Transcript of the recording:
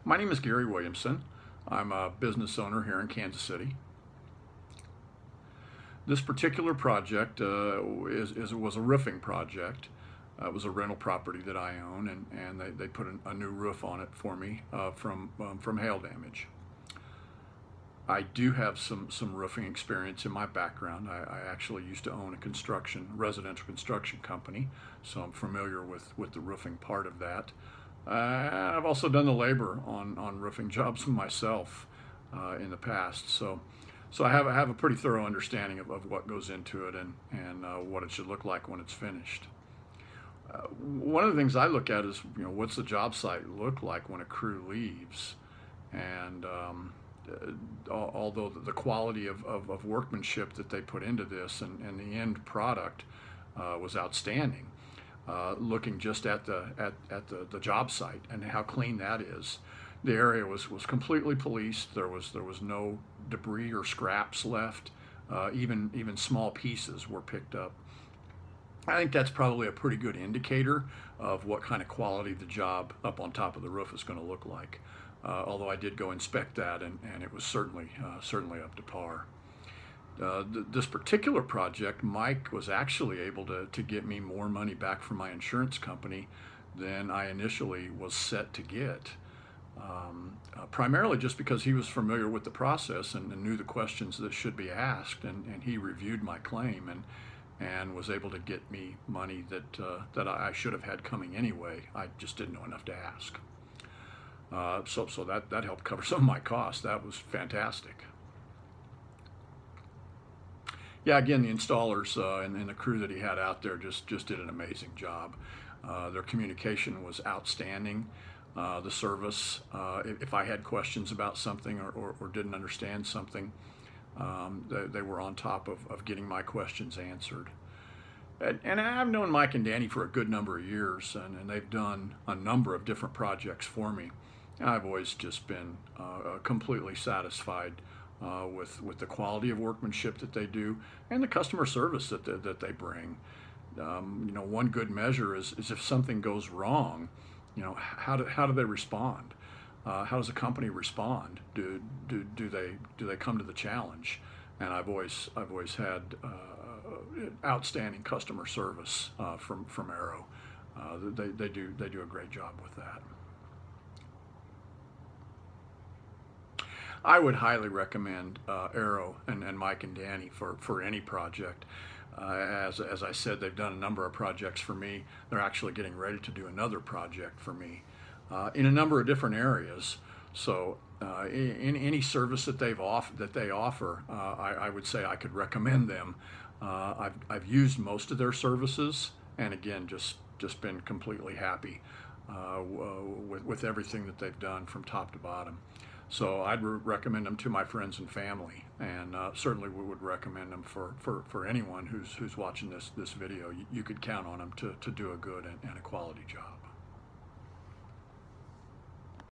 My name is Gary Williamson. I'm a business owner here in Kansas City. This particular project was a roofing project. It was a rental property that I own, and they put a new roof on it for me from hail damage. I do have some roofing experience in my background. I actually used to own a residential construction company, so I'm familiar with the roofing part of that. I've also done the labor on roofing jobs myself in the past, so I have a pretty thorough understanding of what goes into it and what it should look like when it's finished. One of the things I look at is, what's the job site look like when a crew leaves, and although the quality of workmanship that they put into this and the end product was outstanding. Looking just at the job site and how clean that is, the area was completely policed. There was no debris or scraps left. Even small pieces were picked up. I think that's probably a pretty good indicator of what kind of quality the job up on top of the roof is going to look like. Although I did go inspect that, and it was certainly up to par. This particular project, Mike was actually able to get me more money back from my insurance company than I initially was set to get. Primarily just because he was familiar with the process and knew the questions that should be asked, and he reviewed my claim and was able to get me money that I should have had coming anyway. I just didn't know enough to ask. So that helped cover some of my costs. That was fantastic. Yeah, again, the installers and the crew that he had out there just did an amazing job. Their communication was outstanding. The service, if I had questions about something or didn't understand something, they were on top of getting my questions answered. And I've known Mike and Danny for a good number of years, and they've done a number of different projects for me. And I've always just been completely satisfied with the quality of workmanship that they do and the customer service that they bring. One good measure is if something goes wrong, how do they respond? How does a company respond? Do they come to the challenge? And I've always had outstanding customer service from Arrow. They do a great job with that. I would highly recommend Arrow and Mike and Danny for any project. As I said, they've done a number of projects for me. They're actually getting ready to do another project for me in a number of different areas. So in any service that they offer, I would say I could recommend them. I've used most of their services, and again, just been completely happy with everything that they've done from top to bottom. So I'd recommend them to my friends and family, and certainly we would recommend them for anyone who's watching this video. You could count on them to do a good and a quality job.